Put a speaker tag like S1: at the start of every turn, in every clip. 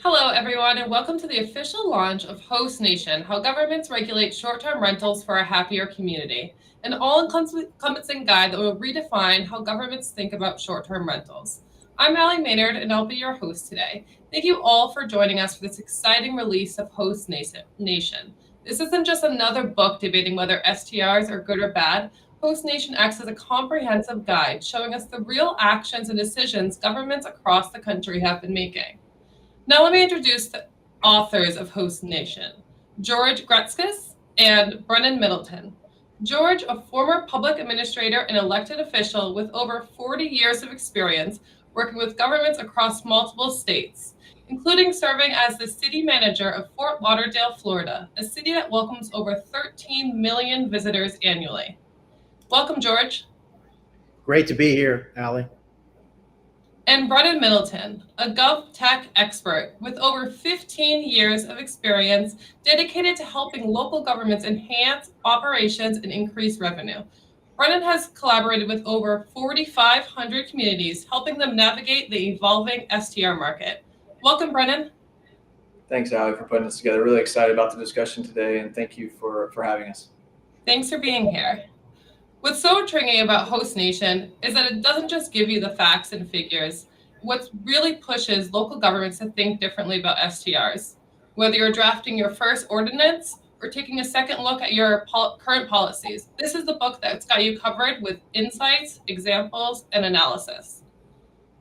S1: Hello, everyone, and welcome to the official launch of Host Nation, How Governments Regulate Short-Term Rentals for a Happier Community, an all-encompassing guide that will redefine how governments think about short-term rentals. I'm Allie Maynard, and I'll be your host today. Thank you all for joining us for this exciting release of Host Nation. This isn't just another book debating whether STRs are good or bad. Host Nation acts as a comprehensive guide showing us the real actions and decisions governments across the country have been making. Now let me introduce the authors of Host Nation, George Gretzkis and Brennan Middleton. George, a former public administrator and elected official with over 40 years of experience working with governments across multiple states, including serving as the city manager of Fort Lauderdale, Florida, a city that welcomes over 13 million visitors annually. Welcome, George.
S2: Great to be here, Allie.
S1: And Brennan Middleton, a GovTech expert with over 15 years of experience dedicated to helping local governments enhance operations and increase revenue. Brennan has collaborated with over 4,500 communities, helping them navigate the evolving STR market. Welcome, Brennan.
S3: Thanks, Allie, for putting this together. Really excited about the discussion today, and thank you for having us.
S1: Thanks for being here. What's so intriguing about Host Nation is that it doesn't just give you the facts and figures. What really pushes local governments to think differently about STRs. Whether you're drafting your first ordinance or taking a second look at your current policies, this is the book that's got you covered with insights, examples, and analysis.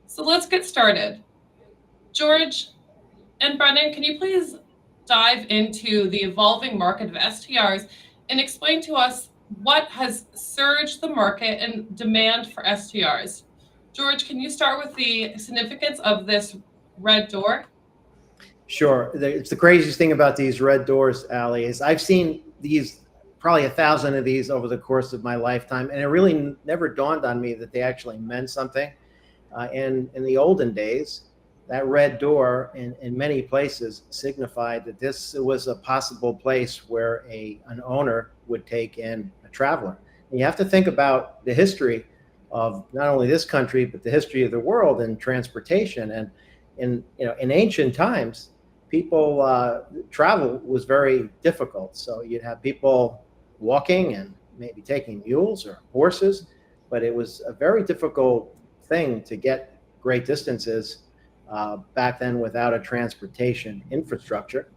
S1: So let's get started. George and Brennan, can you please dive into the evolving market of STRs and explain to us what has surged the market and demand for STRs? George, can you start with the significance of this red door?
S2: Sure. It's the craziest thing about these red doors, Allie, is I've seen these, probably 1,000 of these over the course of my lifetime, and it really never dawned on me that they actually meant something. In the olden days, that red door in many places signified that this was a possible place where an owner would take in a traveler. And you have to think about the history of not only this country, but the history of the world and transportation. And in ancient times, people travel was very difficult. So you'd have people walking and maybe taking mules or horses, but it was a very difficult thing to get great distances back then without a transportation infrastructure.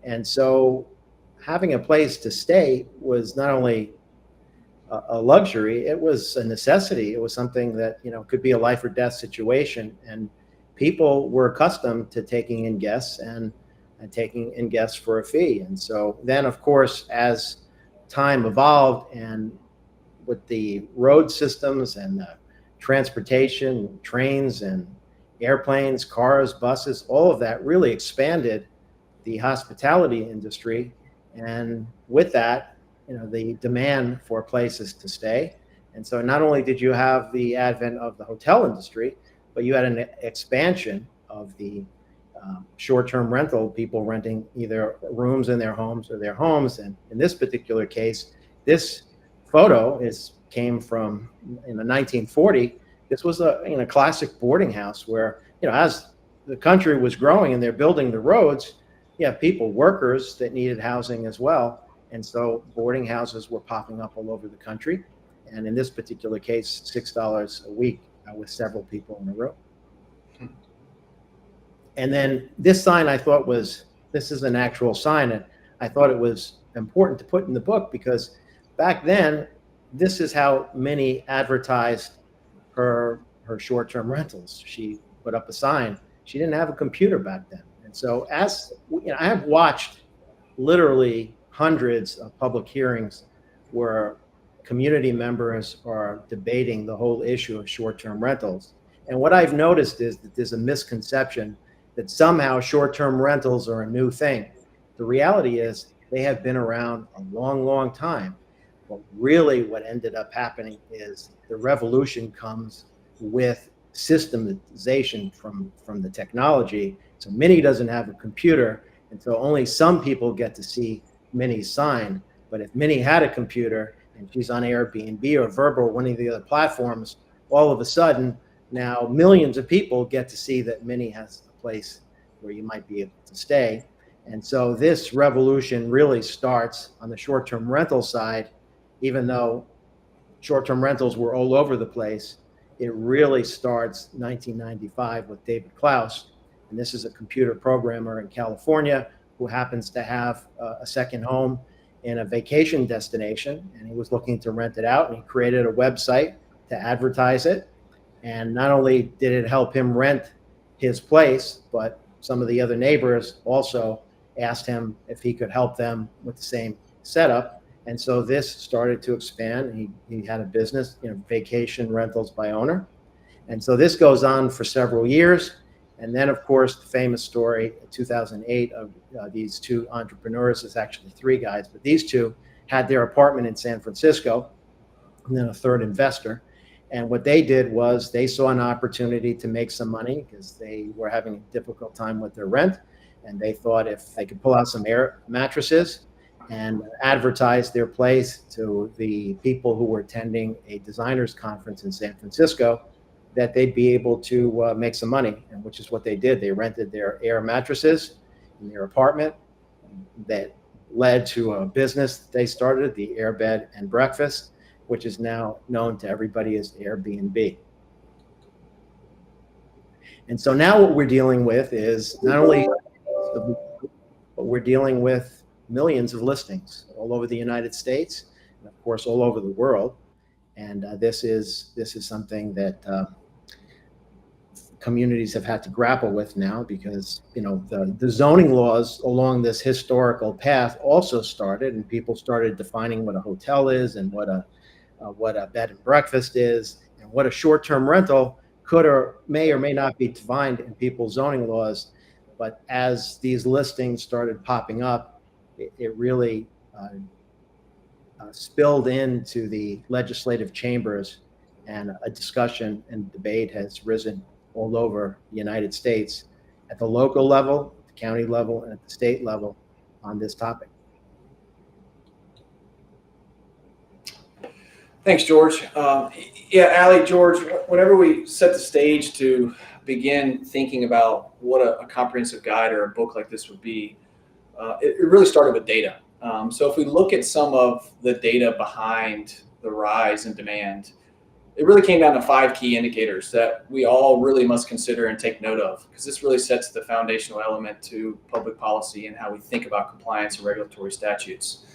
S2: And so having a place to stay was not only a luxury, it was a necessity. It was something that, could be a life or death situation. And people were accustomed to taking in guests and taking in guests for a fee. And so then, of course, as time evolved and with the road systems and the transportation, trains and airplanes, cars, buses, all of that really expanded the hospitality industry. And with that, the demand for places to stay. And so not only did you have the advent of the hotel industry, but you had an expansion of the short-term rental, people renting either rooms in their homes or their homes. And in this particular case, this photo came from in the 1940. This was a classic boarding house where, as the country was growing and they're building the roads, you have people, workers that needed housing as well. And so boarding houses were popping up all over the country. And in this particular case, $6 a week with several people in a room. And then this sign I thought this is an actual sign. And I thought it was important to put in the book because back then, this is how Minnie advertised her short-term rentals. She put up a sign. She didn't have a computer back then. And so I have watched literally hundreds of public hearings where community members are debating the whole issue of short-term rentals. And what I've noticed is that there's a misconception that somehow short-term rentals are a new thing. The reality is they have been around a long, long time. But really what ended up happening is the revolution comes with systemization from the technology. So Minnie doesn't have a computer, and so only some people get to see Minnie's sign. But if Minnie had a computer and she's on Airbnb or Vrbo or one of the other platforms, all of a sudden now millions of people get to see that Minnie has a place where you might be able to stay. And so this revolution really starts on the short-term rental side. Even though short-term rentals were all over the place, it really starts 1995 with David Klaus. And this is a computer programmer in California who happens to have a second home in a vacation destination, and he was looking to rent it out, and he created a website to advertise it. And not only did it help him rent his place, but some of the other neighbors also asked him if he could help them with the same setup. And so this started to expand. He had a business, vacation rentals by owner. And so this goes on for several years. And then, of course, the famous story in 2008 of these two entrepreneurs, it's actually three guys, but these two had their apartment in San Francisco, and then a third investor. And what they did was they saw an opportunity to make some money because they were having a difficult time with their rent. And they thought if they could pull out some air mattresses and advertise their place to the people who were attending a designers conference in San Francisco, that they'd be able to make some money, and which is what they did. They rented their air mattresses in their apartment. That led to a business they started, the Air Bed and Breakfast, which is now known to everybody as Airbnb. And so now what we're dealing with is not only, but we're dealing with millions of listings all over the United States, and of course all over the world. And this is something that communities have had to grapple with now, because the zoning laws along this historical path also started, and people started defining what a hotel is and what a bed and breakfast is, and what a short-term rental could or may not be defined in people's zoning laws. But as these listings started popping up, it really spilled into the legislative chambers, and a discussion and debate has risen all over the United States at the local level, the county level, and at the state level on this topic.
S3: Thanks, George. Yeah, Allie, George, whenever we set the stage to begin thinking about what a comprehensive guide or a book like this would be, it really started with data. So if we look at some of the data behind the rise in demand, it really came down to 5 key indicators that we all really must consider and take note of, because this really sets the foundational element to public policy and how we think about compliance and regulatory statutes.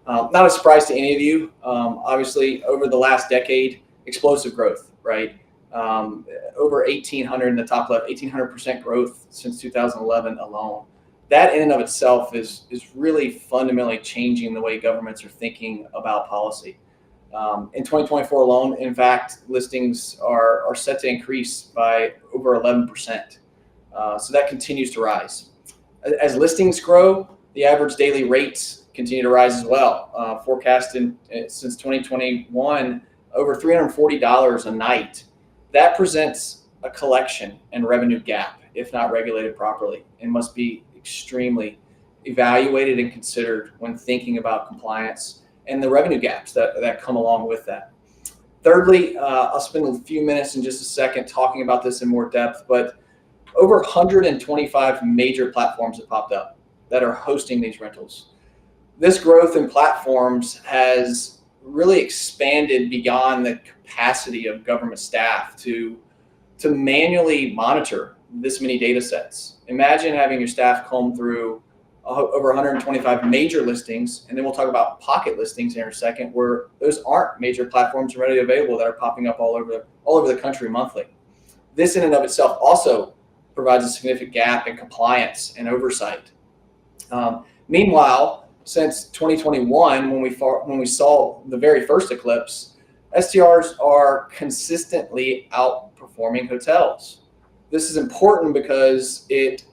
S3: Not a surprise to any of you. Obviously, over the last decade, explosive growth, right? Over 1,800 in the top left, 1,800% growth since 2011 alone. That in and of itself is really fundamentally changing the way governments are thinking about policy. In 2024 alone, in fact, listings are set to increase by over 11%. So that continues to rise. As listings grow, the average daily rates continue to rise as well. Forecasted since 2021, over $340 a night. That presents a collection and revenue gap, if not regulated properly, and must be extremely evaluated and considered when thinking about compliance and the revenue gaps that come along with that. Thirdly, I'll spend a few minutes in just a second talking about this in more depth, but over 125 major platforms have popped up that are hosting these rentals. This growth in platforms has really expanded beyond the capacity of government staff to manually monitor this many data sets. Imagine having your staff comb through over 125 major listings, and then we'll talk about pocket listings in a second, where those aren't major platforms readily available that are popping up all over the country monthly. This in and of itself also provides a significant gap in compliance and oversight. Meanwhile, since 2021, when we saw the very first eclipse, STRs are consistently outperforming hotels. This is important because it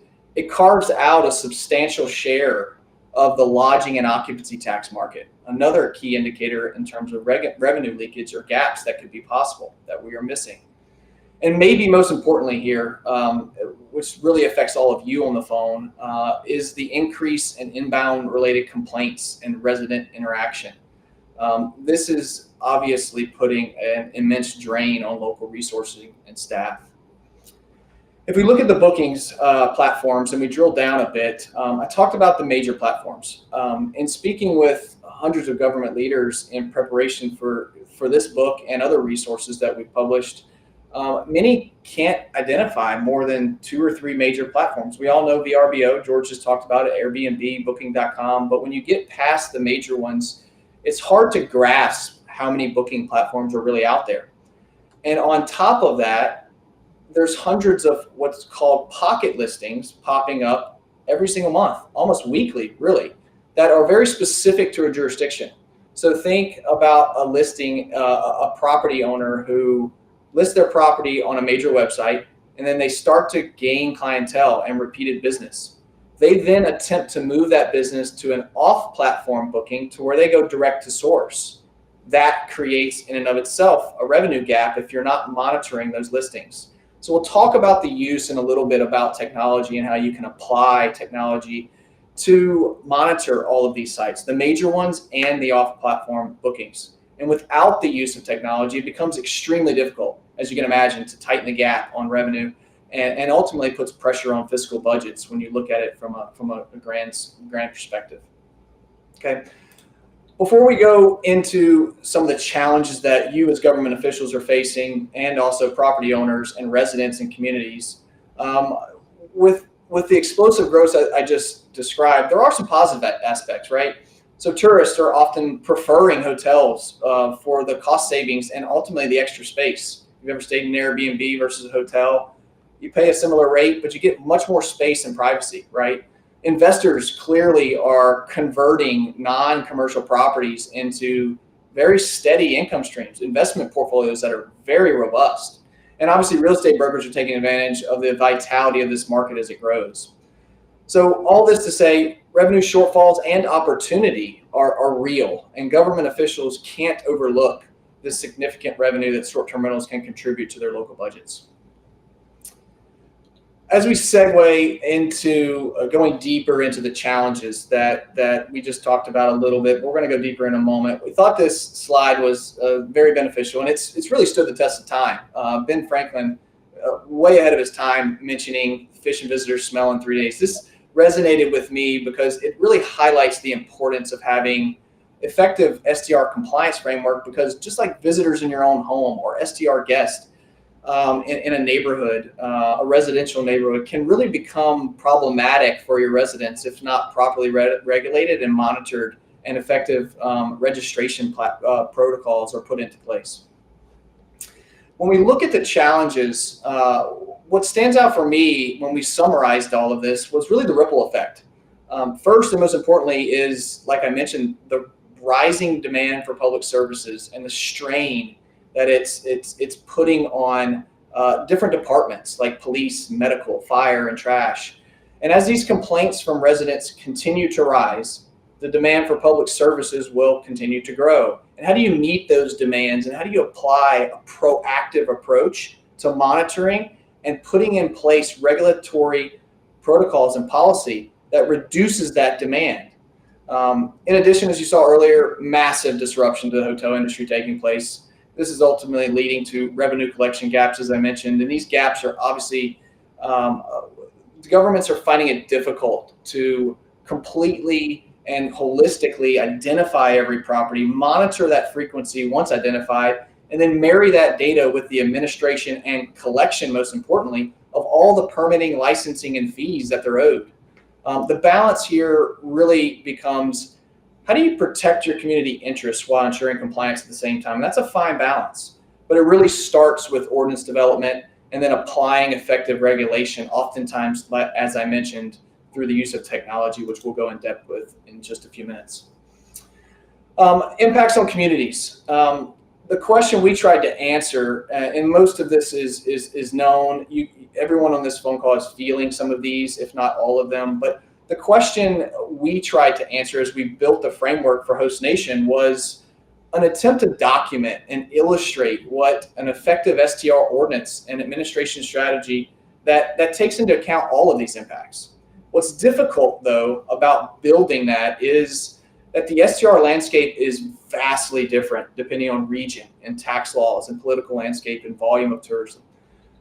S3: carves out a substantial share of the lodging and occupancy tax market, another key indicator in terms of revenue leakage or gaps that could be possible that we are missing. And maybe most importantly here, which really affects all of you on the phone, is the increase in inbound related complaints and resident interaction. This is obviously putting an immense drain on local resources and staff. If we look at the bookings platforms and we drill down a bit, I talked about the major platforms. In speaking with hundreds of government leaders in preparation for this book and other resources that we've published, many can't identify more than 2 or 3 major platforms. We all know VRBO, George just talked about it, Airbnb, Booking.com, but when you get past the major ones, it's hard to grasp how many booking platforms are really out there. And on top of that, there's hundreds of what's called pocket listings popping up every single month, almost weekly, really, that are very specific to a jurisdiction. So think about a listing, a property owner who lists their property on a major website, and then they start to gain clientele and repeated business. They then attempt to move that business to an off-platform booking to where they go direct to source. That creates in and of itself a revenue gap if you're not monitoring those listings. So we'll talk about the use and a little bit about technology and how you can apply technology to monitor all of these sites, the major ones and the off-platform bookings. And without the use of technology, it becomes extremely difficult, as you can imagine, to tighten the gap on revenue and ultimately puts pressure on fiscal budgets when you look at it from a grand perspective. Okay. Before we go into some of the challenges that you as government officials are facing, and also property owners and residents and communities, with the explosive growth I just described, there are some positive aspects, right? So tourists are often preferring hotels for the cost savings and ultimately the extra space. If you've ever stayed in an Airbnb versus a hotel, you pay a similar rate, but you get much more space and privacy, right? Investors clearly are converting non-commercial properties into very steady income streams, investment portfolios that are very robust. And obviously real estate brokers are taking advantage of the vitality of this market as it grows. So all this to say, revenue shortfalls and opportunity are real, and government officials can't overlook the significant revenue that short-term rentals can contribute to their local budgets. As we segue into going deeper into the challenges that we just talked about a little bit, we're going to go deeper in a moment. We thought this slide was very beneficial, and it's really stood the test of time. Ben Franklin, way ahead of his time, mentioning fish and visitors smell in 3 days. This resonated with me because it really highlights the importance of having effective STR compliance framework, because just like visitors in your own home or STR guests, in a neighborhood, a residential neighborhood, can really become problematic for your residents if not properly regulated and monitored, and effective registration protocols are put into place. When we look at the challenges, what stands out for me when we summarized all of this was really the ripple effect. First and most importantly is, like I mentioned, the rising demand for public services and the strain that it's putting on different departments like police, medical, fire, and trash. And as these complaints from residents continue to rise, the demand for public services will continue to grow. And how do you meet those demands, and how do you apply a proactive approach to monitoring and putting in place regulatory protocols and policy that reduces that demand? In addition, as you saw earlier, massive disruption to the hotel industry taking place. This is ultimately leading to revenue collection gaps, as I mentioned, and these gaps are obviously, the governments are finding it difficult to completely and holistically identify every property, monitor that frequency once identified, and then marry that data with the administration and collection, most importantly, of all the permitting, licensing, and fees that they're owed. The balance here really becomes, how do you protect your community interests while ensuring compliance at the same time? And that's a fine balance, but it really starts with ordinance development and then applying effective regulation, oftentimes, as I mentioned, through the use of technology, which we'll go in depth with in just a few minutes. Impacts on communities. The question we tried to answer, and most of this is known. Everyone on this phone call is feeling some of these, if not all of them, but the question we tried to answer as we built the framework for Host Nation was an attempt to document and illustrate what an effective STR ordinance and administration strategy that takes into account all of these impacts. What's difficult, though, about building that is that the STR landscape is vastly different depending on region and tax laws and political landscape and volume of tourism.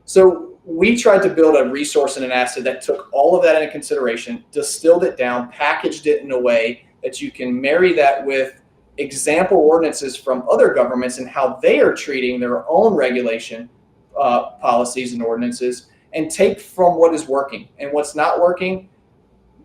S3: So we tried to build a resource and an asset that took all of that into consideration, distilled it down, packaged it in a way that you can marry that with example ordinances from other governments and how they are treating their own regulation policies and ordinances, and take from what is working and what's not working,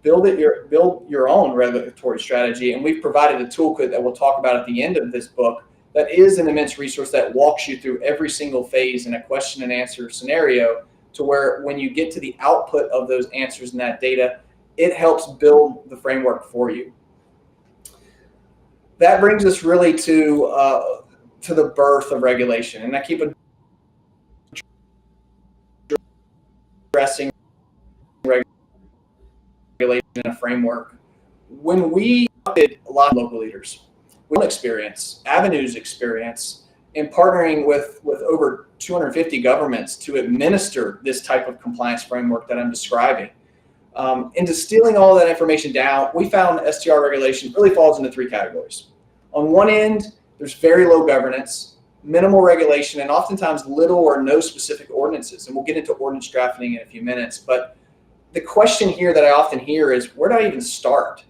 S3: build your own regulatory strategy. And we've provided a toolkit that we'll talk about at the end of this book that is an immense resource that walks you through every single phase in a question and answer scenario, to where when you get to the output of those answers and that data, it helps build the framework for you. That brings us really to the birth of regulation, and I keep addressing regulation in a framework. When we did a lot of local leaders, we experience, Avenues experience, in partnering with over 250 governments to administer this type of compliance framework that I'm describing. In distilling all that information down, we found STR regulation really falls into three categories. On one end, there's very low governance, minimal regulation, and oftentimes little or no specific ordinances. And we'll get into ordinance drafting in a few minutes. But the question here that I often hear is, where do I even start?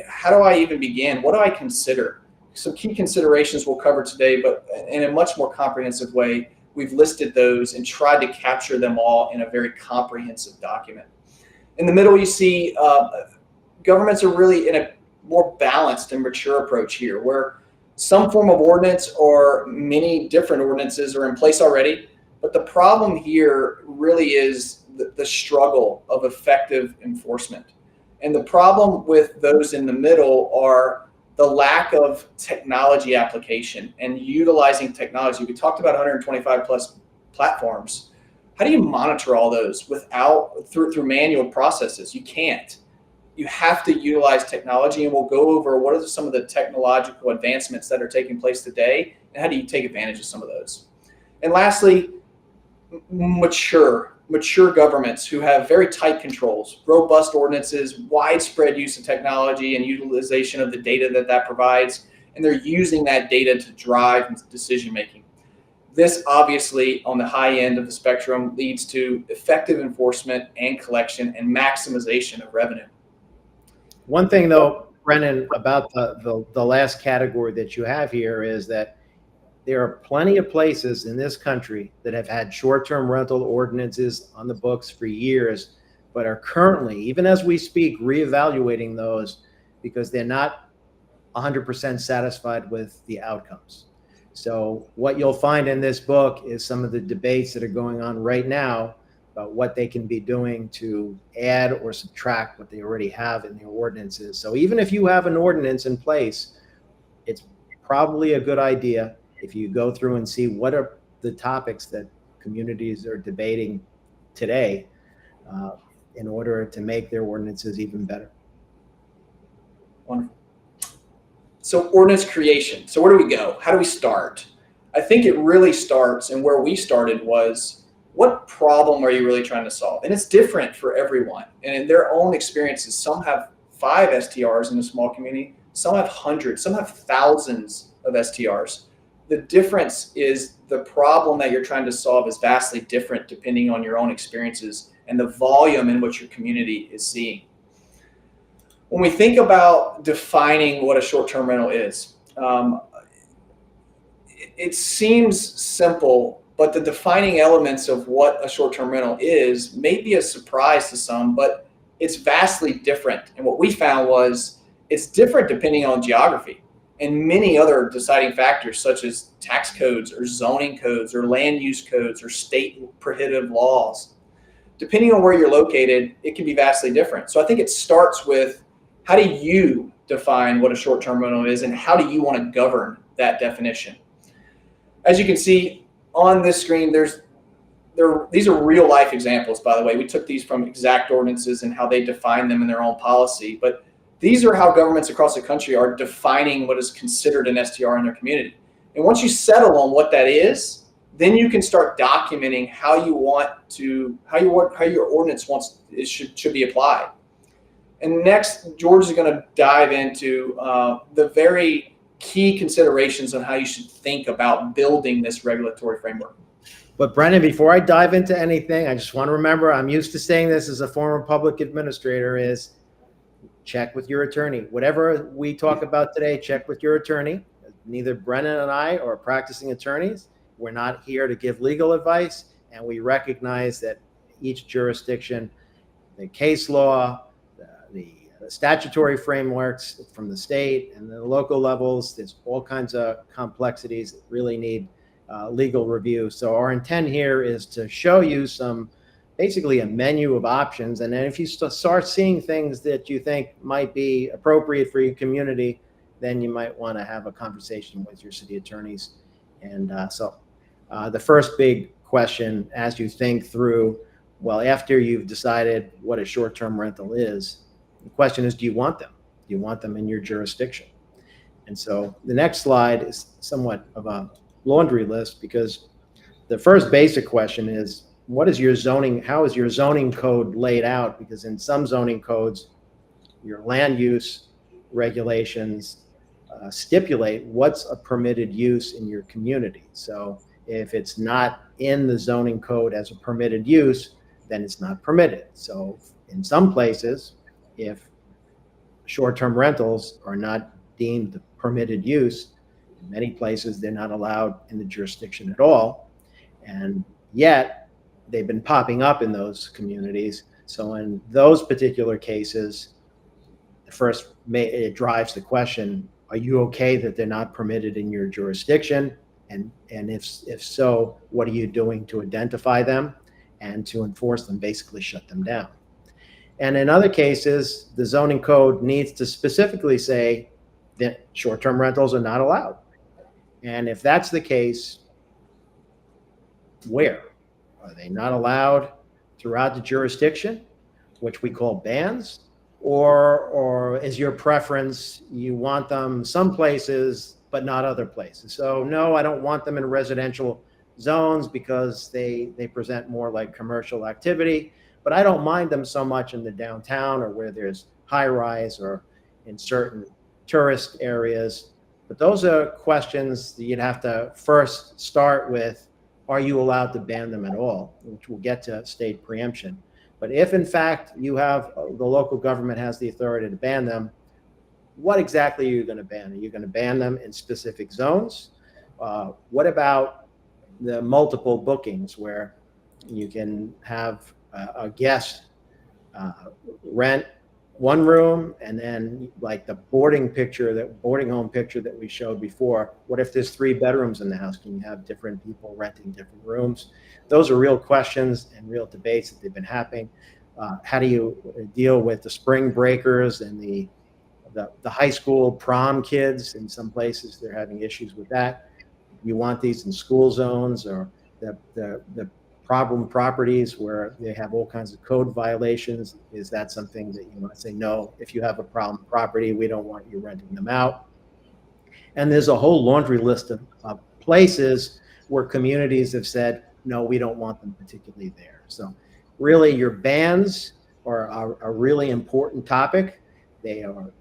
S3: How do I even begin? What do I consider? Some key considerations we'll cover today, but in a much more comprehensive way, we've listed those and tried to capture them all in a very comprehensive document. In the middle, you see governments are really in a more balanced and mature approach here, where some form of ordinance or many different ordinances are in place already. But the problem here really is the struggle of effective enforcement. And the problem with those in the middle are the lack of technology application and utilizing technology. We talked about 125 plus platforms. How do you monitor all those through manual processes? You can't. You have to utilize technology, and we'll go over what are some of the technological advancements that are taking place today, and how do you take advantage of some of those. And lastly, mature governments who have very tight controls, robust ordinances, widespread use of technology and utilization of the data that provides, and they're using that data to drive decision making. This obviously, on the high end of the spectrum, leads to effective enforcement and collection and maximization of revenue.
S2: One thing, though, Brennan, about the last category that you have here is that there are plenty of places in this country that have had short-term rental ordinances on the books for years, but are currently, even as we speak, reevaluating those because they're not 100% satisfied with the outcomes. So what you'll find in this book is some of the debates that are going on right now about what they can be doing to add or subtract what they already have in their ordinances. So even if you have an ordinance in place, it's probably a good idea if you go through and see what are the topics that communities are debating today in order to make their ordinances even better.
S3: Wonderful. So ordinance creation. So where do we go? How do we start? I think it really starts, and where we started was, what problem are you really trying to solve? And it's different for everyone. And in their own experiences, some have 5 STRs in a small community, some have hundreds, some have thousands of STRs. The difference is the problem that you're trying to solve is vastly different depending on your own experiences and the volume in which your community is seeing. When we think about defining what a short-term rental is, it seems simple, but the defining elements of what a short-term rental is may be a surprise to some, but it's vastly different. And what we found was it's different depending on geography and many other deciding factors, such as tax codes or zoning codes or land use codes or state prohibitive laws. Depending on where you're located, it can be vastly different. So I think it starts with, how do you define what a short-term rental is, and how do you want to govern that definition? As you can see on this screen, these are real life examples, by the way. We took these from exact ordinances and how they define them in their own policy, but these are how governments across the country are defining what is considered an STR in their community. And once you settle on what that is, then you can start documenting how your ordinance should be applied. And next, George is going to dive into the very key considerations on how you should think about building this regulatory framework.
S2: But Brennan, before I dive into anything, I just want to remember, I'm used to saying this as a former public administrator, is check with your attorney. Whatever we talk about today, check with your attorney. Neither Brennan and I are practicing attorneys. We're not here to give legal advice, and we recognize that each jurisdiction, the case law, the statutory frameworks from the state and the local levels, there's all kinds of complexities that really need legal review. So our intent here is to show you basically a menu of options. And then if you start seeing things that you think might be appropriate for your community, then you might want to have a conversation with your city attorneys. And so the first big question as you think through, well, after you've decided what a short-term rental is, the question is, do you want them? Do you want them in your jurisdiction? And so the next slide is somewhat of a laundry list, because the first basic question is, what is your zoning? How is your zoning code laid out? Because in some zoning codes, your land use regulations stipulate what's a permitted use in your community. So if it's not in the zoning code as a permitted use, then it's not permitted. So in some places, if short-term rentals are not deemed permitted use, in many places they're not allowed in the jurisdiction at all. And yet they've been popping up in those communities. So in those particular cases, it drives the question, are you okay that they're not permitted in your jurisdiction? And if so, what are you doing to identify them and to enforce them, basically shut them down? And in other cases, the zoning code needs to specifically say that short-term rentals are not allowed. And if that's the case, where? Are they not allowed throughout the jurisdiction, which we call bans? Or is your preference you want them some places but not other places? So no, I don't want them in residential zones because they present more like commercial activity, but I don't mind them so much in the downtown or where there's high rise or in certain tourist areas. But those are questions that you'd have to first start with, are you allowed to ban them at all? Which we'll get to state preemption. But if in fact you have, the local government has the authority to ban them, what exactly are you going to ban? Are you going to ban them in specific zones? What about the multiple bookings where you can have a guest rent one room, and then like the boarding home picture that we showed before, what if there's 3 bedrooms in the house? Can you have different people renting different rooms? Those are real questions and real debates that they've been happening. How do you deal with the spring breakers and the high school prom kids? In some places they're having issues with that. You want these in school zones, or the problem properties where they have all kinds of code violations? Is that something that you want to say, no, if you have a problem property, we don't want you renting them out? And there's a whole laundry list of places where communities have said, no, we don't want them particularly there. So really your bans are a really important topic. They are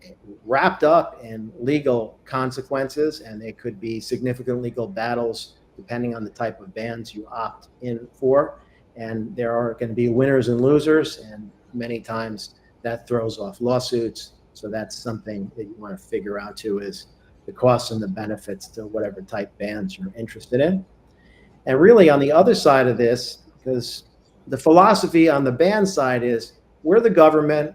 S2: wrapped up in legal consequences, and they could be significant legal battles depending on the type of bans you opt in for. And there are going to be winners and losers, and many times that throws off lawsuits. So that's something that you want to figure out too, is the costs and the benefits to whatever type bans you're interested in. And really on the other side of this, because the philosophy on the ban side is, we're the government,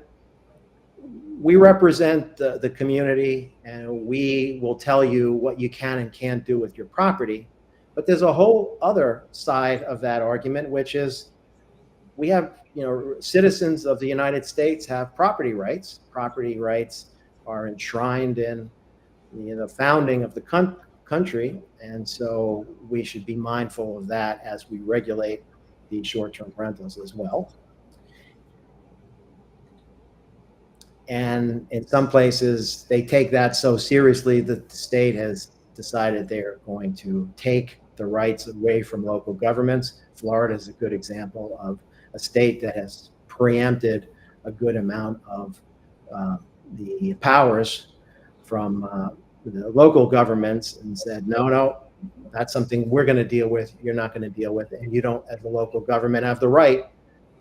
S2: we represent the community, and we will tell you what you can and can't do with your property. But there's a whole other side of that argument, which is we have, citizens of the United States have property rights. Property rights are enshrined in the founding of the country. And so we should be mindful of that as we regulate the short-term rentals as well. And in some places, they take that so seriously that the state has decided they're going to take the rights away from local governments. Florida is a good example of a state that has preempted a good amount of the powers from the local governments and said, no, That's something we're going to deal with. You're not going to deal with it. And you don't, as a local government, have the right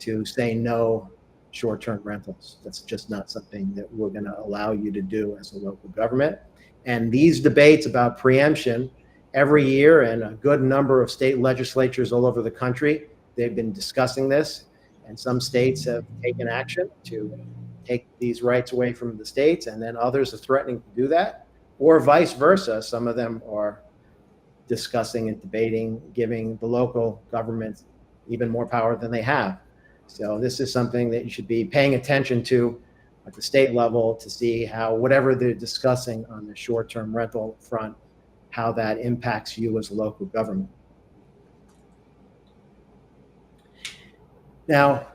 S2: to say no short-term rentals. That's just not something that we're going to allow you to do as a local government. And these debates about preemption every year, and a good number of state legislatures all over the country, they've been discussing this. And some states have taken action to take these rights away from the states, and then others are threatening to do that, or vice versa. Some of them are discussing and debating giving the local government even more power than they have. So this is something that you should be paying attention to at the state level to see how whatever they're discussing on the short-term rental front, how that impacts you as a local government. Now,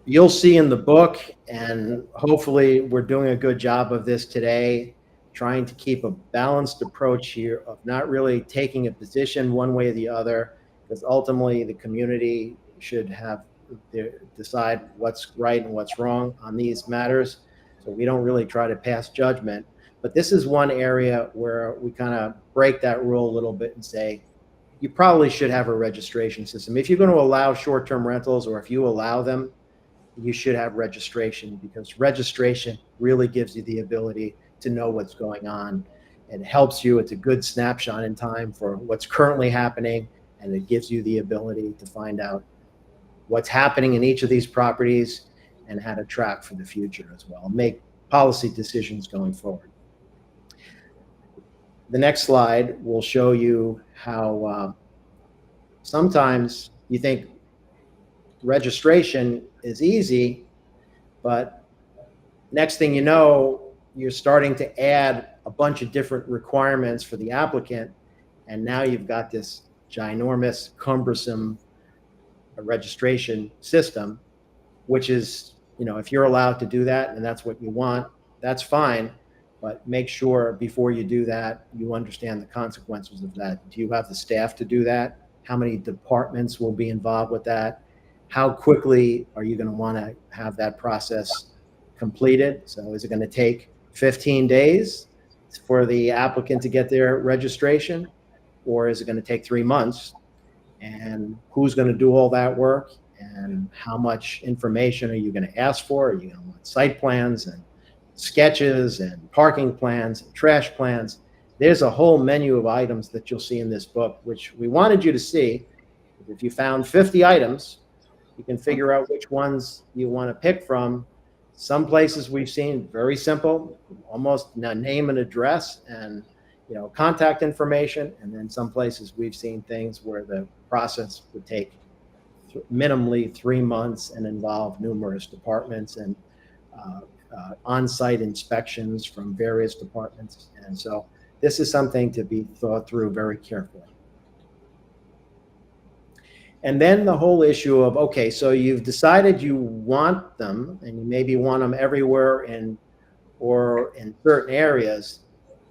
S2: you'll see in the book, and hopefully we're doing a good job of this today, trying to keep a balanced approach here of not really taking a position one way or the other, because ultimately the community should have decide what's right and what's wrong on these matters. So we don't really try to pass judgment. But this is one area where we kind of break that rule a little bit and say, you probably should have a registration system. If you're going to allow short-term rentals, or if you allow them, you should have registration, because registration really gives you the ability to know what's going on. It helps you. It's a good snapshot in time for what's currently happening, and it gives you the ability to find out what's happening in each of these properties and how to track for the future as well, make policy decisions going forward. The next slide will show you how sometimes you think registration is easy, but next thing you know, you're starting to add a bunch of different requirements for the applicant, and now you've got this ginormous, cumbersome registration system, which is, you know, if you're allowed to do that and that's what you want, that's fine. But make sure before you do that, you understand the consequences of that. Do you have the staff to do that? How many departments will be involved with that? How quickly are you going to want to have that process completed? So is it going to take 15 days for the applicant to get their registration? Or is it going to take 3 months? And who's going to do all that work? And how much information are you going to ask for? Are you going to want site plans and sketches and parking plans and trash plans? There's a whole menu of items that you'll see in this book, which we wanted you to see. If you found 50 items, you can figure out which ones you want to pick from. Some places we've seen very simple, almost a name and address and, you know, contact information. And then some places we've seen things where the process would take minimally 3 months and involve numerous departments and on-site inspections from various departments. And so this is something to be thought through very carefully. And then the whole issue of, okay, so you've decided you want them, and you maybe want them everywhere or in certain areas,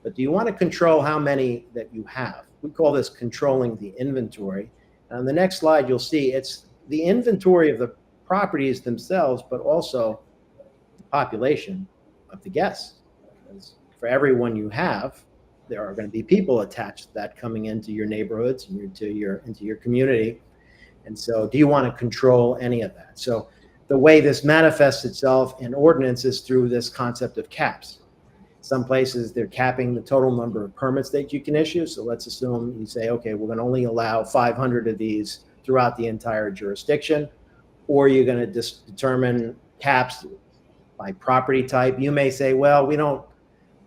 S2: but do you want to control how many that you have? We call this controlling the inventory. And on the next slide, you'll see it's the inventory of the properties themselves, but also the population of the guests. Because for everyone you have, there are going to be people attached to that coming into your neighborhoods and into your community. And so do you want to control any of that? So the way this manifests itself in ordinance is through this concept of caps. Some places they're capping the total number of permits that you can issue. So let's assume you say, okay, we're going to only allow 500 of these throughout the entire jurisdiction, or you're going to determine caps by property type. You may say, well, we don't,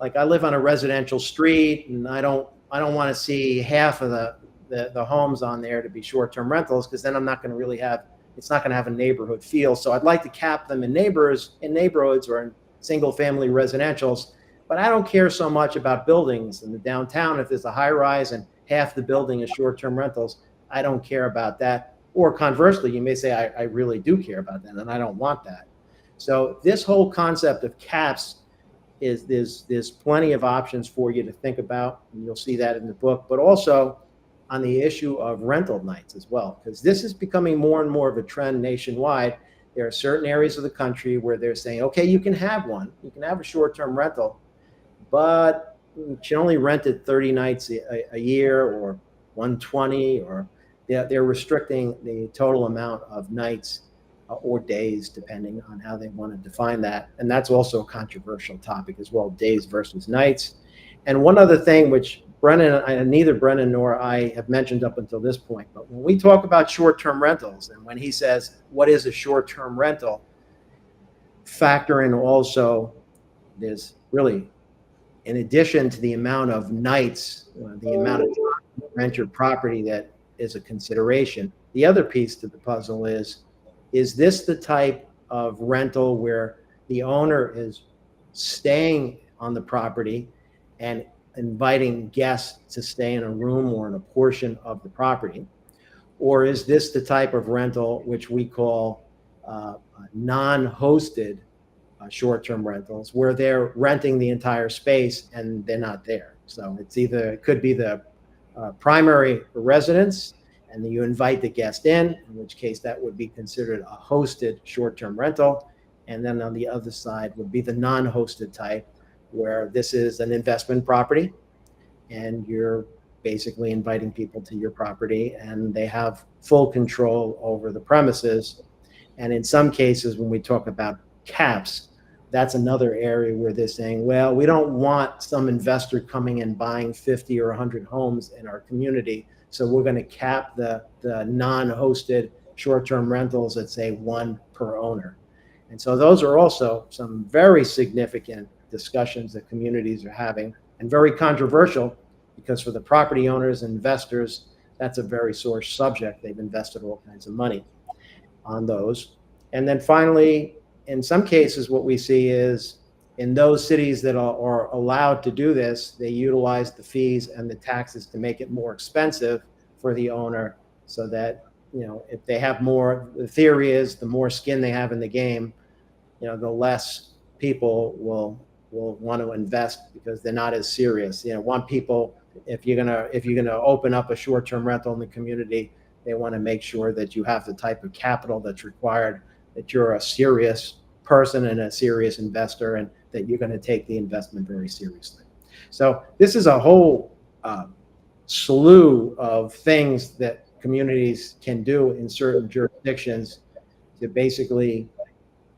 S2: like I live on a residential street and I don't want to see half of the homes on there to be short-term rentals, because then I'm not going to really have, it's not going to have a neighborhood feel. So I'd like to cap them in neighborhoods or in single-family residentials, but I don't care so much about buildings in the downtown. If there's a high-rise and half the building is short-term rentals, I don't care about that. Or conversely, you may say, I really do care about that, and I don't want that. So this whole concept of caps is there's plenty of options for you to think about, and you'll see that in the book, but also on the issue of rental nights as well, because this is becoming more and more of a trend nationwide. There are certain areas of the country where they're saying, okay, you can have one, you can have a short-term rental, but you can only rent it 30 nights a year or 120, or they're restricting the total amount of nights or days, depending on how they want to define that. And that's also a controversial topic as well, days versus nights. And one other thing, which neither Brennan nor I have mentioned up until this point, but when we talk about short-term rentals, and when he says, what is a short-term rental, factor in also, there's really, in addition to the amount of nights, the amount of time you rent your property, that is a consideration. The other piece to the puzzle is this the type of rental where the owner is staying on the property and inviting guests to stay in a room or in a portion of the property? Or is this the type of rental which we call non-hosted short-term rentals, where they're renting the entire space and they're not there? So it could be the primary residence, and then you invite the guest in which case that would be considered a hosted short-term rental. And then on the other side would be the non-hosted type, where this is an investment property and you're basically inviting people to your property and they have full control over the premises. And in some cases, when we talk about caps, that's another area where they're saying, well, we don't want some investor coming and buying 50 or 100 homes in our community, so we're going to cap the non-hosted short-term rentals at, say, 1 per owner. And so those are also some very significant discussions that communities are having, and very controversial, because for the property owners and investors, that's a very sore subject. They've invested all kinds of money on those. And then finally, in some cases, what we see is in those cities that are allowed to do this, they utilize the fees and the taxes to make it more expensive for the owner, so that, if they have more, the theory is the more skin they have in the game, the less people will want to invest, because they're not as serious. Want people, if you're gonna open up a short-term rental in the community, they want to make sure that you have the type of capital that's required, that you're a serious person and a serious investor, and that you're going to take the investment very seriously. So this is a whole slew of things that communities can do in certain jurisdictions to basically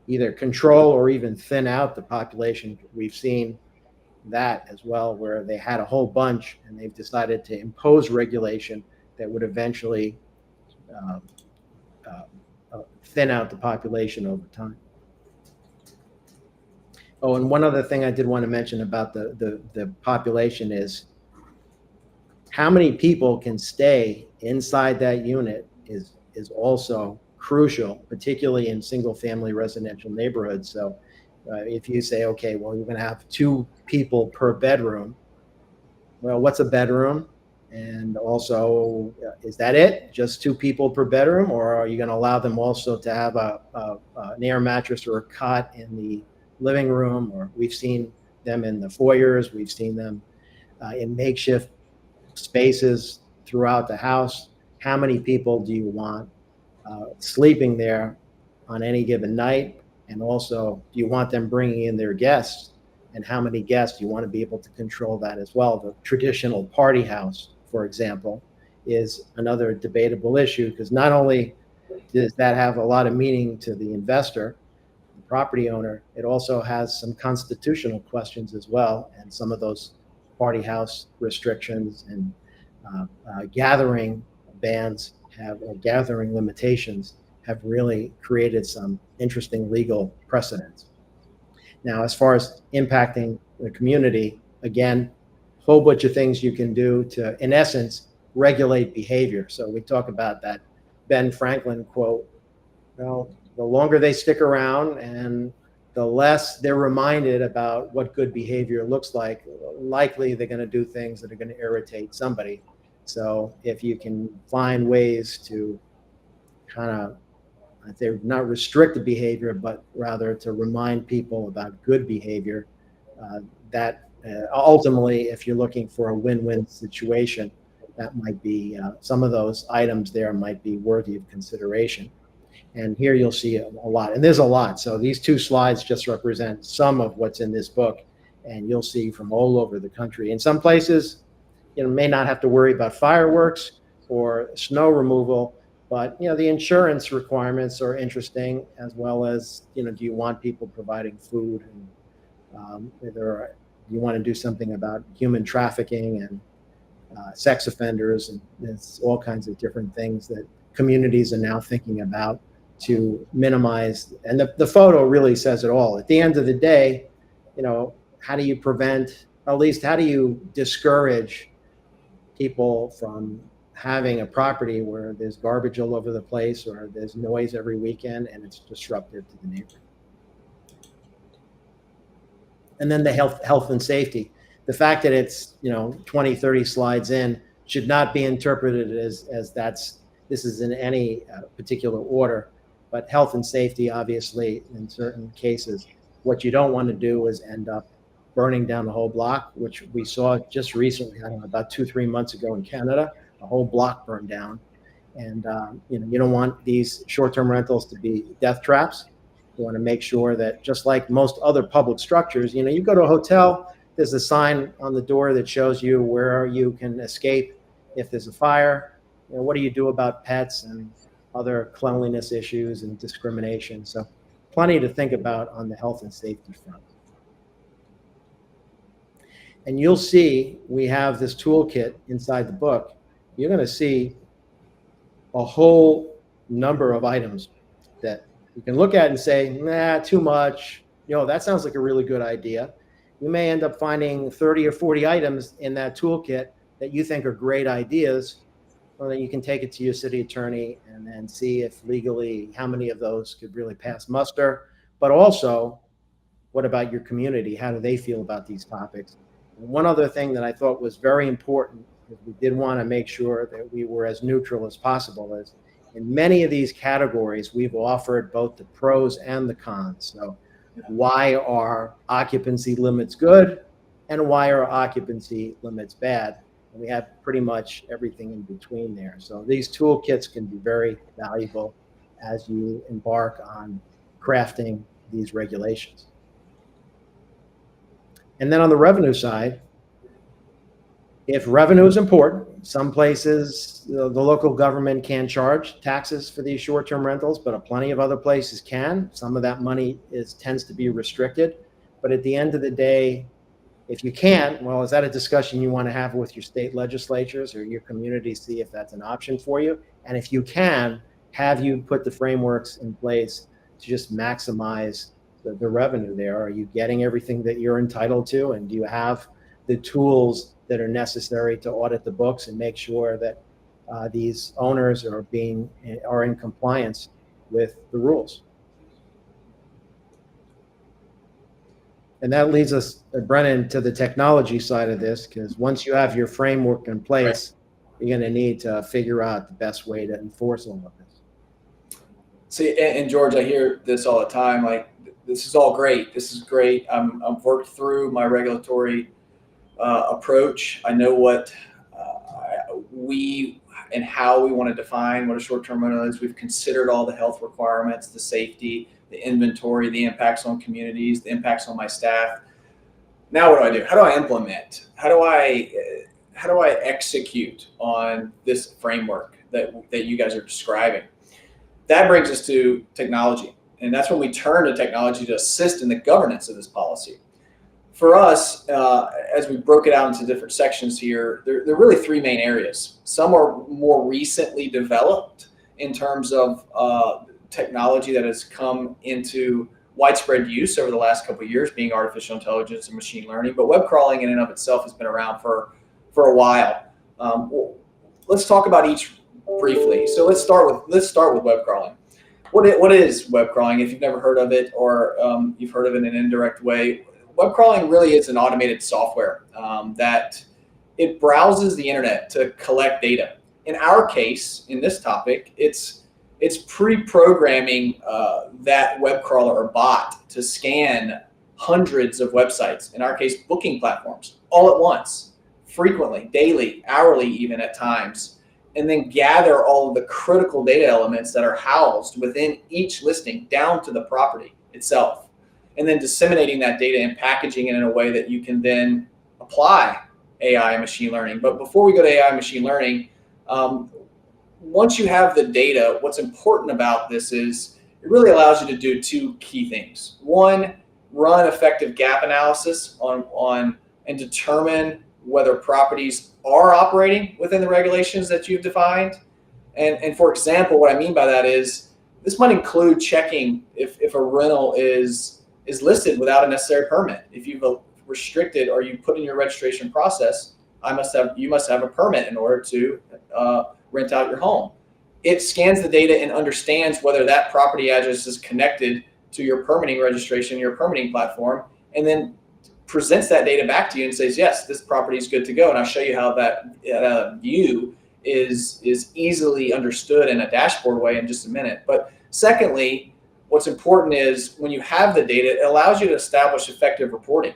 S2: either control or even thin out the population. We've seen that as well, where they had a whole bunch and they've decided to impose regulation that would eventually thin out the population over time. Oh, and one other thing I did want to mention about the population is how many people can stay inside that unit is also crucial, particularly in single-family residential neighborhoods. So if you say, okay, well, you're going to have 2 people per bedroom. Well, what's a bedroom? And also, is that it? Just 2 people per bedroom? Or are you going to allow them also to have an air mattress or a cot in the living room? Or we've seen them in the foyers. We've seen them in makeshift spaces throughout the house. How many people do you want sleeping there on any given night? And also, do you want them bringing in their guests? And how many guests? You want to be able to control that as well. The traditional party house, for example, is another debatable issue, because not only does that have a lot of meaning to the investor, the property owner, it also has some constitutional questions as well. And some of those party house restrictions and gathering bans or gathering limitations have really created some interesting legal precedents. Now, as far as impacting the community, again, a whole bunch of things you can do to, in essence, regulate behavior. So we talk about that Ben Franklin quote, well, the longer they stick around and the less they're reminded about what good behavior looks like, likely they're going to do things that are going to irritate somebody. So if you can find ways to kind of, they're not restrict the behavior, but rather to remind people about good behavior, that ultimately, if you're looking for a win-win situation, that might be, some of those items there might be worthy of consideration. And here you'll see a lot, and there's a lot. So these 2 slides just represent some of what's in this book, and you'll see from all over the country. In some places, may not have to worry about fireworks or snow removal, but the insurance requirements are interesting, as well as do you want people providing food, and do you want to do something about human trafficking and sex offenders, and there's all kinds of different things that communities are now thinking about to minimize. And the photo really says it all. At the end of the day, how do you prevent, at least how do you discourage people from having a property where there's garbage all over the place, or there's noise every weekend and it's disruptive to the neighborhood? And then the health and safety. The fact that it's 20, 30 slides in should not be interpreted as this is in any particular order, but health and safety, obviously, in certain cases. What you don't want to do is end up burning down the whole block, which we saw just recently, I don't know, about 2-3 months ago in Canada. A whole block burned down. And you don't want these short-term rentals to be death traps. You want to make sure that, just like most other public structures, you go to a hotel, there's a sign on the door that shows you where you can escape if there's a fire. What do you do about pets and other cleanliness issues and discrimination? So plenty to think about on the health and safety front. And you'll see we have this toolkit inside the book. You're going to see a whole number of items that you can look at and say, nah, too much. That sounds like a really good idea. You may end up finding 30 or 40 items in that toolkit that you think are great ideas, or then you can take it to your city attorney and then see if legally how many of those could really pass muster. But also, what about your community? How do they feel about these topics? And one other thing that I thought was very important, because we did want to make sure that we were as neutral as possible, is in many of these categories, we've offered both the pros and the cons. So why are occupancy limits good, and why are occupancy limits bad? And we have pretty much everything in between there. So these toolkits can be very valuable as you embark on crafting these regulations. And then on the revenue side, if revenue is important, some places the local government can charge taxes for these short-term rentals, but plenty of other places can. Some of that money tends to be restricted. But at the end of the day, if you can't, well, is that a discussion you want to have with your state legislatures or your community, see if that's an option for you? And if you can, have you put the frameworks in place to just maximize the revenue there? Are you getting everything that you're entitled to? And do you have the tools that are necessary to audit the books and make sure that these owners are in compliance with the rules? And that leads us, Brennan, to the technology side of this, because once you have your framework in place, you're going to need to figure out the best way to enforce all of this.
S3: See, and George, I hear this all the time. Like, this is all great. This is great. I've worked through my regulatory approach. I know what we and how we want to define what a short-term rental is. We've considered all the health requirements, the safety, the inventory, the impacts on communities, the impacts on my staff. Now what do? How do I implement? How do I execute on this framework that you guys are describing? That brings us to technology. And that's when we turn to technology to assist in the governance of this policy. For us, as we broke it out into different sections here, there are really three main areas. Some are more recently developed in terms of technology that has come into widespread use over the last couple of years, being artificial intelligence and machine learning. But web crawling in and of itself has been around for a while. Let's talk about each briefly. So let's start with web crawling. What is web crawling? If you've never heard of it, or you've heard of it in an indirect way, web crawling really is an automated software that it browses the internet to collect data. In our case, in this topic, it's pre-programming that web crawler or bot to scan hundreds of websites, in our case, booking platforms, all at once, frequently, daily, hourly, even at times, and then gather all of the critical data elements that are housed within each listing down to the property itself, and then disseminating that data and packaging it in a way that you can then apply AI and machine learning. But before we go to AI and machine learning, once you have the data, what's important about this is it really allows you to do two key things. One, run effective gap analysis on and determine whether properties are operating within the regulations that you've defined. And for example, what I mean by that is this might include checking if a rental is listed without a necessary permit. If you've restricted or you put in your registration process, you must have a permit in order to rent out your home. It scans the data and understands whether that property address is connected to your permitting registration, your permitting platform, and then presents that data back to you and says, yes, this property is good to go. And I'll show you how that view is easily understood in a dashboard way in just a minute. But secondly, what's important is when you have the data, it allows you to establish effective reporting.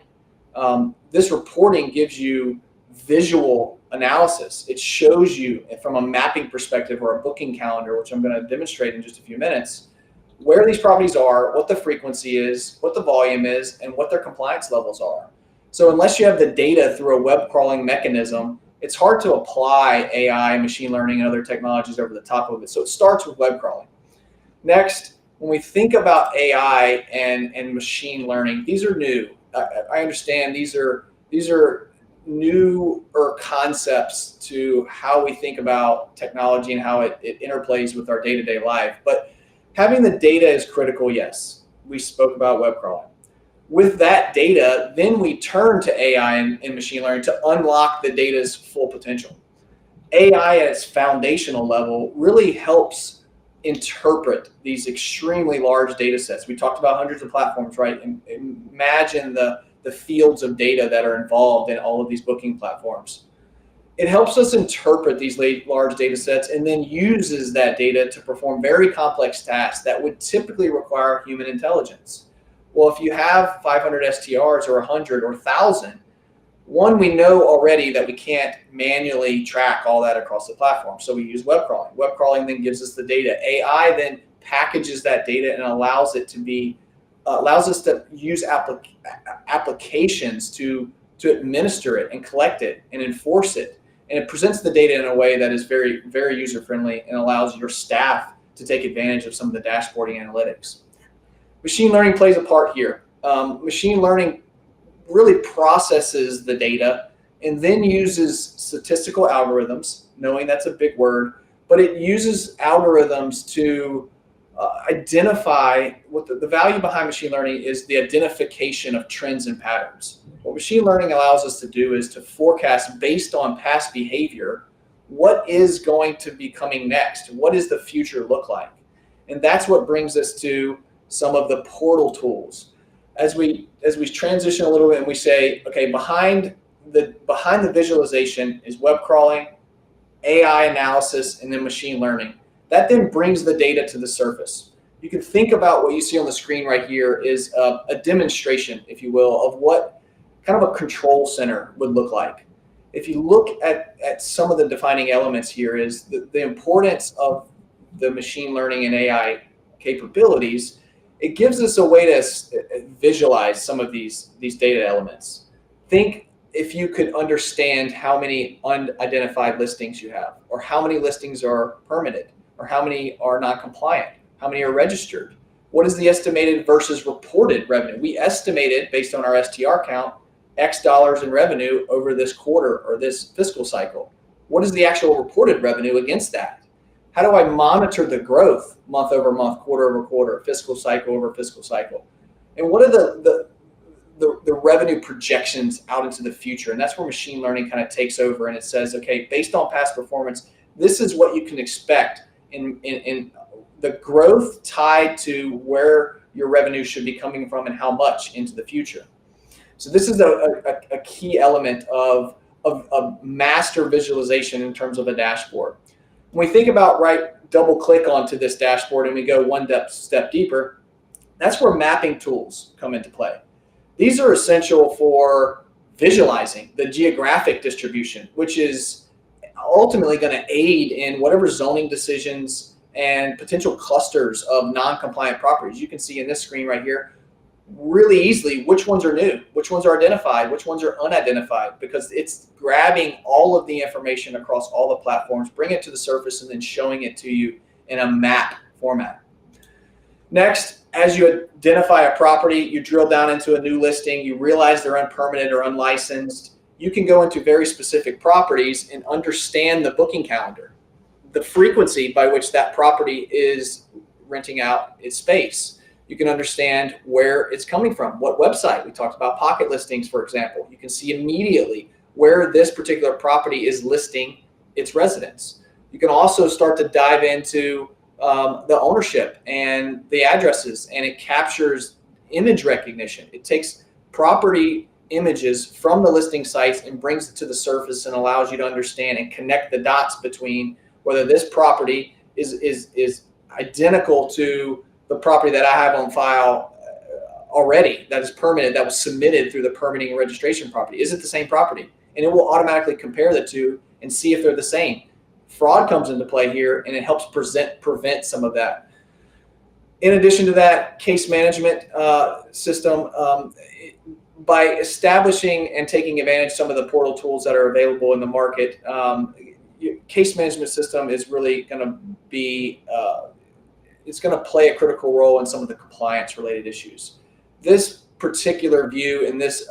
S3: This reporting gives you visual analysis. It shows you from a mapping perspective or a booking calendar, which I'm going to demonstrate in just a few minutes, where these properties are, what the frequency is, what the volume is, and what their compliance levels are. So unless you have the data through a web crawling mechanism, it's hard to apply AI, machine learning, and other technologies over the top of it. So it starts with web crawling. Next, when we think about AI and machine learning, these are new. I understand these are newer concepts to how we think about technology and how it interplays with our day-to-day life. But having the data is critical, yes. We spoke about web crawling. With that data, then we turn to AI and machine learning to unlock the data's full potential. AI at its foundational level really helps interpret these extremely large data sets. We talked about hundreds of platforms, right? And imagine the fields of data that are involved in all of these booking platforms. It helps us interpret these large data sets and then uses that data to perform very complex tasks that would typically require human intelligence. Well, if you have 500 STRs or 100 or 1,000, one, we know already that we can't manually track all that across the platform. So we use web crawling. Web crawling then gives us the data. AI then packages that data and allows us to use applications to administer it and collect it and enforce it. And it presents the data in a way that is very, very user-friendly and allows your staff to take advantage of some of the dashboarding analytics. Machine learning plays a part here. Machine learning really processes the data and then uses statistical algorithms, knowing that's a big word, but it uses algorithms to identify what the value behind machine learning is the identification of trends and patterns. What machine learning allows us to do is to forecast based on past behavior, what is going to be coming next? What does the future look like? And that's what brings us to some of the portal tools. As we transition a little bit and we say, okay, behind the visualization is web crawling, AI analysis, and then machine learning. That then brings the data to the surface. You can think about what you see on the screen right here is a demonstration, if you will, of what kind of a control center would look like. If you look at some of the defining elements here is the importance of the machine learning and AI capabilities. It gives us a way to visualize some of these data elements. Think if you could understand how many unidentified listings you have, or how many listings are permitted, or how many are not compliant, how many are registered. What is the estimated versus reported revenue? We estimated based on our STR count, X dollars in revenue over this quarter or this fiscal cycle. What is the actual reported revenue against that? How do I monitor the growth month over month, quarter over quarter, fiscal cycle over fiscal cycle? And what are the revenue projections out into the future? And that's where machine learning kind of takes over and it says, okay, based on past performance, this is what you can expect in the growth tied to where your revenue should be coming from and how much into the future. So this is a key element of master visualization in terms of a dashboard. When we think about double click onto this dashboard and we go one step deeper, that's where mapping tools come into play. These are essential for visualizing the geographic distribution, which is ultimately going to aid in whatever zoning decisions and potential clusters of non-compliant properties. You can see in this screen right here, really easily which ones are new, which ones are identified, which ones are unidentified, because it's grabbing all of the information across all the platforms, bring it to the surface, and then showing it to you in a map format. Next, as you identify a property, you drill down into a new listing, you realize they're unpermitted or unlicensed, you can go into very specific properties and understand the booking calendar, the frequency by which that property is renting out its space. You can understand where it's coming from, what website. We talked about pocket listings, for example. You can see immediately where this particular property is listing its residents. You can also start to dive into the ownership and the addresses, and it captures image recognition. It takes property images from the listing sites and brings it to the surface and allows you to understand and connect the dots between whether this property is identical to the property that I have on file already, that is permitted, that was submitted through the permitting and registration property. Is it the same property? And it will automatically compare the two and see if they're the same. Fraud comes into play here, and it helps prevent some of that. In addition to that, case management system, by establishing and taking advantage of some of the portal tools that are available in the market, case management system is really going to be it's going to play a critical role in some of the compliance related issues. This particular view and this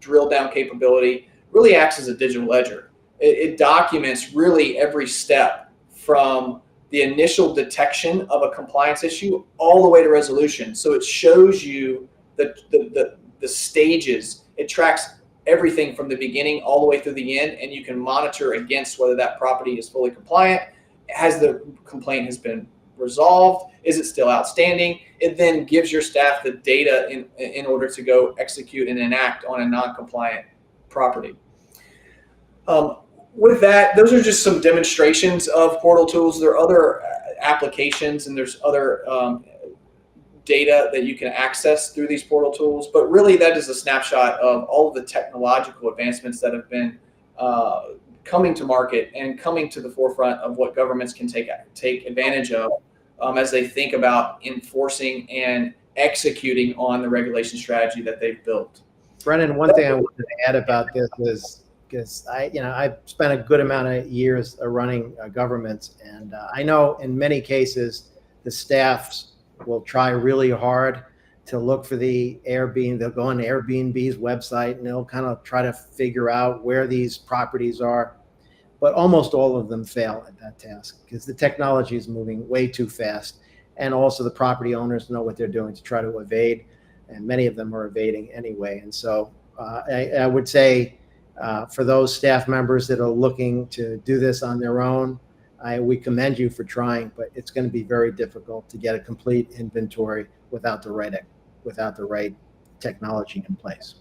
S3: drill down capability really acts as a digital ledger. It documents really every step from the initial detection of a compliance issue all the way to resolution. So it shows you the stages. It tracks everything from the beginning all the way through the end, and you can monitor against whether that property is fully compliant. Has the complaint has been resolved? Is it still outstanding? It then gives your staff the data in order to go execute and enact on a non-compliant property. With that, those are just some demonstrations of portal tools. There are other applications and there's other data that you can access through these portal tools, but really that is a snapshot of all of the technological advancements that have been coming to market and coming to the forefront of what governments can take advantage of as they think about enforcing and executing on the regulation strategy that they've built.
S2: Brennan, one thing I wanted to add about this is, because I've spent a good amount of years running governments, and I know in many cases the staffs will try really hard to look for the Airbnb. They'll go on Airbnb's website and they'll kind of try to figure out where these properties are. But almost all of them fail at that task because the technology is moving way too fast. And also the property owners know what they're doing to try to evade. And many of them are evading anyway. And so I would say for those staff members that are looking to do this on their own, we commend you for trying, but it's going to be very difficult to get a complete inventory without the right technology in place.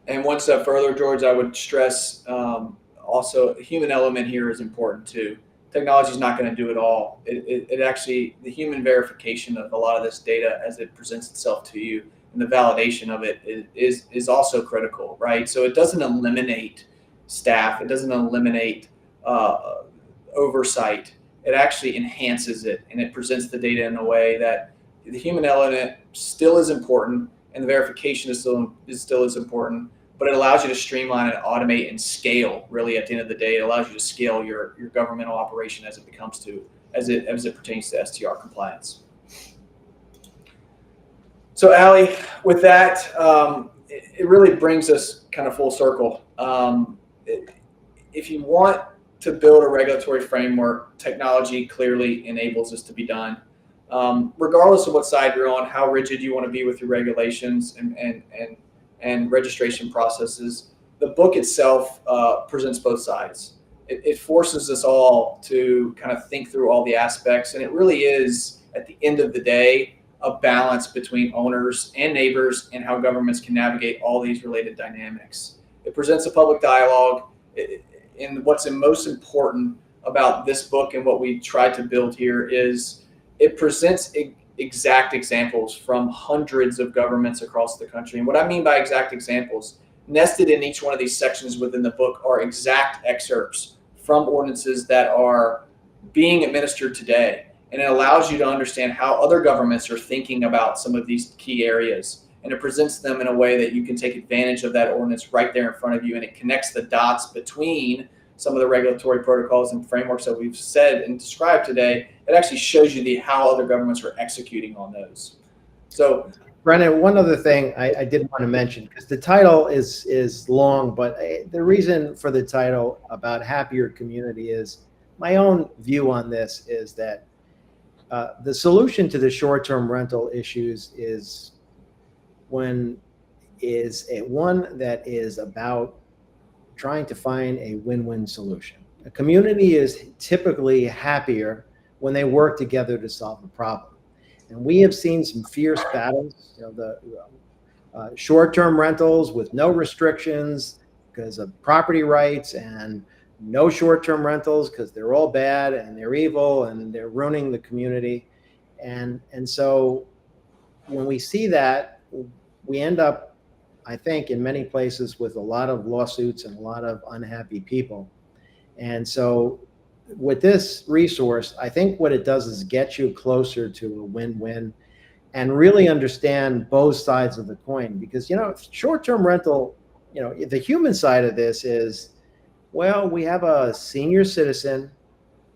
S3: And one step further, George, I would stress also a human element here is important too. Technology is not going to do it all. It actually, the human verification of a lot of this data as it presents itself to you and the validation of it is also critical, right? So it doesn't eliminate staff. It doesn't eliminate oversight. It actually enhances it, and it presents the data in a way that the human element still is important, and the verification is still as important, but it allows you to streamline and automate and scale. Really, at the end of the day, it allows you to scale your governmental operation as it pertains to STR compliance. So, Allie, with that, it really brings us kind of full circle. If you want to build a regulatory framework, technology clearly enables this to be done. Regardless of what side you're on, how rigid you want to be with your regulations and registration processes, the book itself presents both sides. It forces us all to kind of think through all the aspects, and it really is, at the end of the day, a balance between owners and neighbors and how governments can navigate all these related dynamics. It presents a public dialogue. And what's most important about this book and what we tried to build here is it presents exact examples from hundreds of governments across the country. And what I mean by exact examples, nested in each one of these sections within the book are exact excerpts from ordinances that are being administered today. and it allows you to understand how other governments are thinking about some of these key areas. And it presents them in a way that you can take advantage of that ordinance right there in front of you, and it connects the dots between some of the regulatory protocols and frameworks that we've said and described today. It actually shows you how other governments are executing on those. So,
S2: Brennan, one other thing I did want to mention, because the title is long, but the reason for the title about happier community is my own view on this is that the solution to the short-term rental issues is one that is about trying to find a win-win solution. A community is typically happier when they work together to solve a problem. And we have seen some fierce battles, the short-term rentals with no restrictions because of property rights, and no short-term rentals because they're all bad and they're evil and they're ruining the community. And so when we see that, we end up, I think, in many places with a lot of lawsuits and a lot of unhappy people. And so with this resource, I think what it does is get you closer to a win-win and really understand both sides of the coin. Because, short-term rental, the human side of this is, well, we have a senior citizen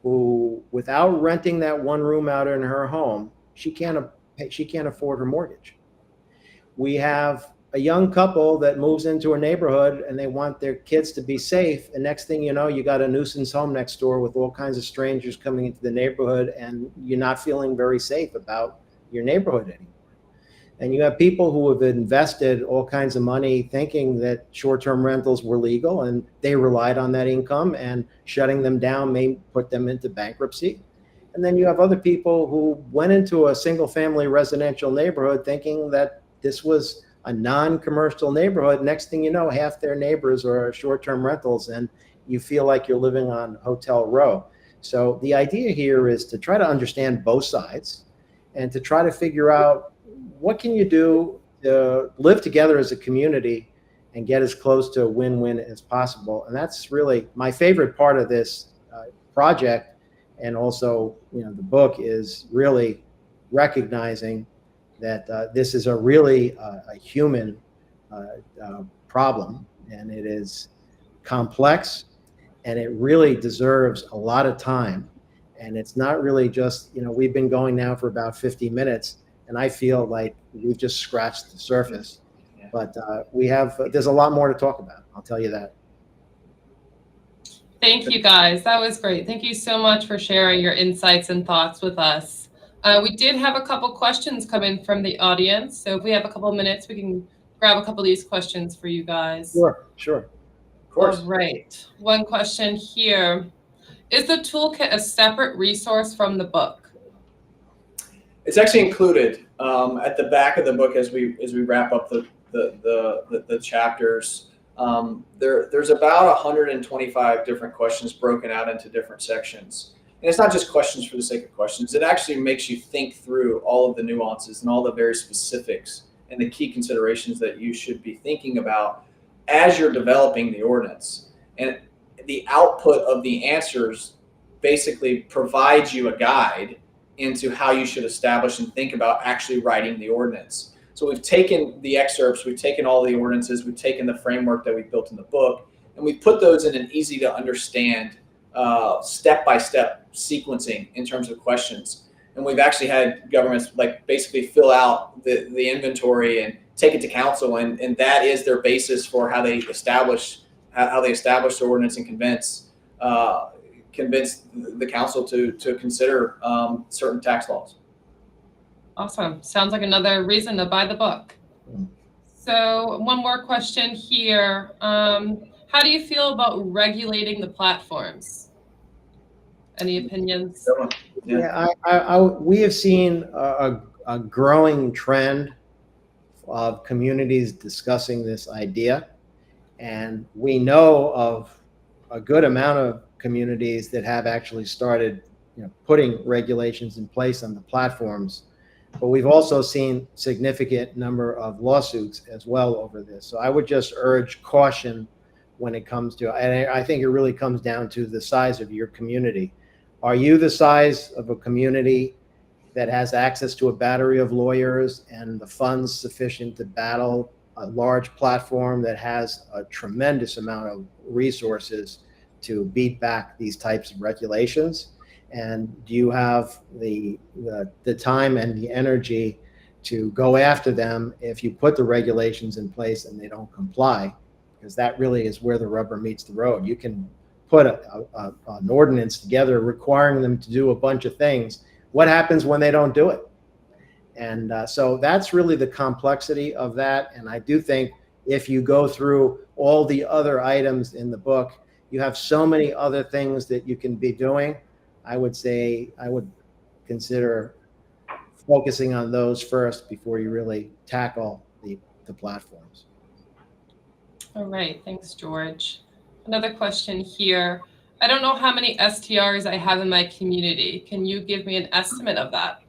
S2: who, without renting that one room out in her home, she can't afford her mortgage. We have a young couple that moves into a neighborhood and they want their kids to be safe. And next thing you know, you got a nuisance home next door with all kinds of strangers coming into the neighborhood, and you're not feeling very safe about your neighborhood anymore. And you have people who have invested all kinds of money thinking that short-term rentals were legal, and they relied on that income, and shutting them down may put them into bankruptcy. And then you have other people who went into a single-family residential neighborhood thinking that this was a non-commercial neighborhood. Next thing you know, half their neighbors are short-term rentals, and you feel like you're living on Hotel Row. So the idea here is to try to understand both sides and to try to figure out what can you do to live together as a community and get as close to a win-win as possible. And that's really my favorite part of this project, and also the book, is really recognizing that this is a really a human problem, and it is complex, and it really deserves a lot of time. And it's not really just, we've been going now for about 50 minutes, and I feel like we've just scratched the surface.
S3: Yeah.
S2: But there's a lot more to talk about, I'll tell you that.
S1: Thank you, guys. That was great. Thank you so much for sharing your insights and thoughts with us. We did have a couple questions come in from the audience. So if we have a couple minutes, we can grab a couple of these questions for you guys.
S2: Sure.
S3: Of course.
S1: All right. One question here. Is the toolkit a separate resource from the book?
S3: It's actually included at the back of the book as we wrap up the chapters. There's about 125 different questions broken out into different sections. And it's not just questions for the sake of questions. It actually makes you think through all of the nuances and all the very specifics and the key considerations that you should be thinking about as you're developing the ordinance. And the output of the answers basically provides you a guide into how you should establish and think about actually writing the ordinance. So we've taken the excerpts, we've taken all the ordinances, we've taken the framework that we built in the book, and we've put those in an easy to understand step-by-step sequencing in terms of questions. And we've actually had governments basically fill out the inventory and take it to council, and that is their basis for how they establish the ordinance and convince the council to consider certain tax laws.
S1: Awesome. Sounds like another reason to buy the book. So one more question here. How do you feel about regulating the platforms? Any opinions?
S2: Yeah, we have seen a growing trend of communities discussing this idea. And we know of a good amount of communities that have actually started putting regulations in place on the platforms. But we've also seen significant number of lawsuits as well over this. So I would just urge caution when it comes to, and I think it really comes down to the size of your community. Are you the size of a community that has access to a battery of lawyers and the funds sufficient to battle a large platform that has a tremendous amount of resources to beat back these types of regulations? And do you have the time and the energy to go after them if you put the regulations in place and they don't comply? Because that really is where the rubber meets the road. You can put an ordinance together requiring them to do a bunch of things. What happens when they don't do it? And so that's really the complexity of that. And I do think if you go through all the other items in the book, you have so many other things that you can be doing. I would say I would consider focusing on those first before you really tackle the platforms.
S1: All right, thanks, George. Another question here. I don't know how many STRs I have in my community. Can you give me an estimate of that?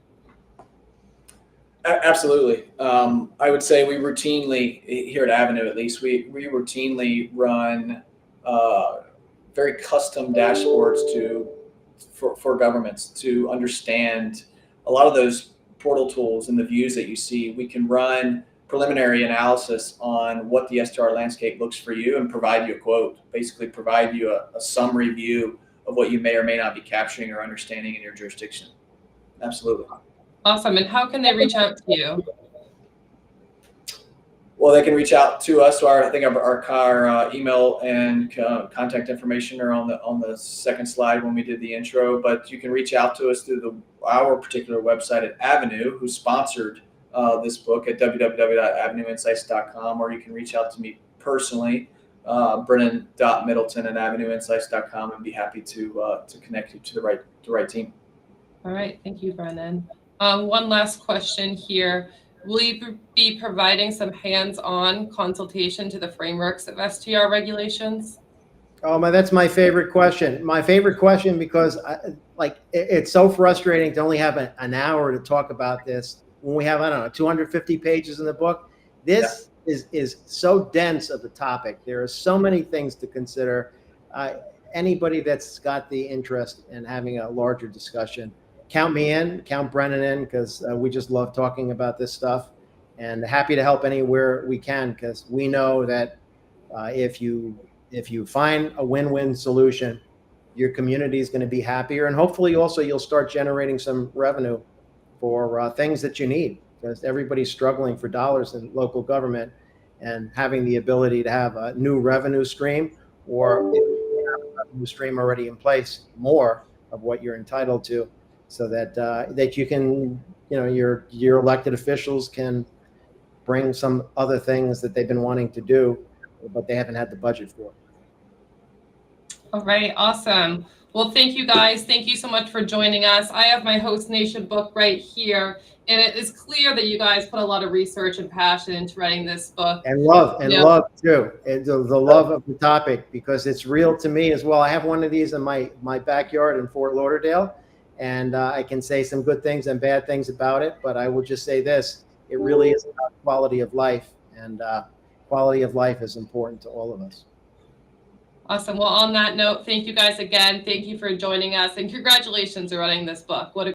S3: Absolutely. I would say we routinely, here at Avenue at least, we routinely run very custom dashboards for governments to understand a lot of those portal tools and the views that you see. We can run preliminary analysis on what the STR landscape looks for you and provide you a quote, basically provide you a summary view of what you may or may not be capturing or understanding in your jurisdiction. Absolutely.
S1: Awesome. And how can they reach out to you?
S3: Well, they can reach out to us. So I think our email and contact information are on the second slide when we did the intro. But you can reach out to us through our particular website at Avenue, who sponsored this book, at www.avenueinsights.com, or you can reach out to me personally, brennan.middleton@avenueinsights.com, and be happy to connect you to the right team.
S1: All right. Thank you, Brennan. One last question here. Will you be providing some hands-on consultation to the frameworks of STR regulations?
S2: Oh, that's my favorite question. My favorite question because it's so frustrating to only have an hour to talk about this when we have, I don't know, 250 pages in the book. This is so dense of a topic. There are so many things to consider. Anybody that's got the interest in having a larger discussion, count me in, count Brennan in, because we just love talking about this stuff, and happy to help anywhere we can, because we know that if you find a win-win solution, your community is going to be happier, and hopefully also you'll start generating some revenue for things that you need, because everybody's struggling for dollars in local government, and having the ability to have a new revenue stream, or if you have a revenue stream already in place, more of what you're entitled to, so that you can, your elected officials can bring some other things that they've been wanting to do, but they haven't had the budget for.
S1: All right, awesome. Well, thank you guys. Thank you so much for joining us. I have my Host Nation book right here, and it is clear that you guys put a lot of research and passion into writing this book.
S2: And love too, and the love of the topic, because it's real to me as well. I have one of these in my backyard in Fort Lauderdale, and I can say some good things and bad things about it, but I will just say this: it really is about quality of life, and quality of life is important to all of us.
S1: Awesome. Well, on that note, thank you guys again. Thank you for joining us, and congratulations on writing this book. What a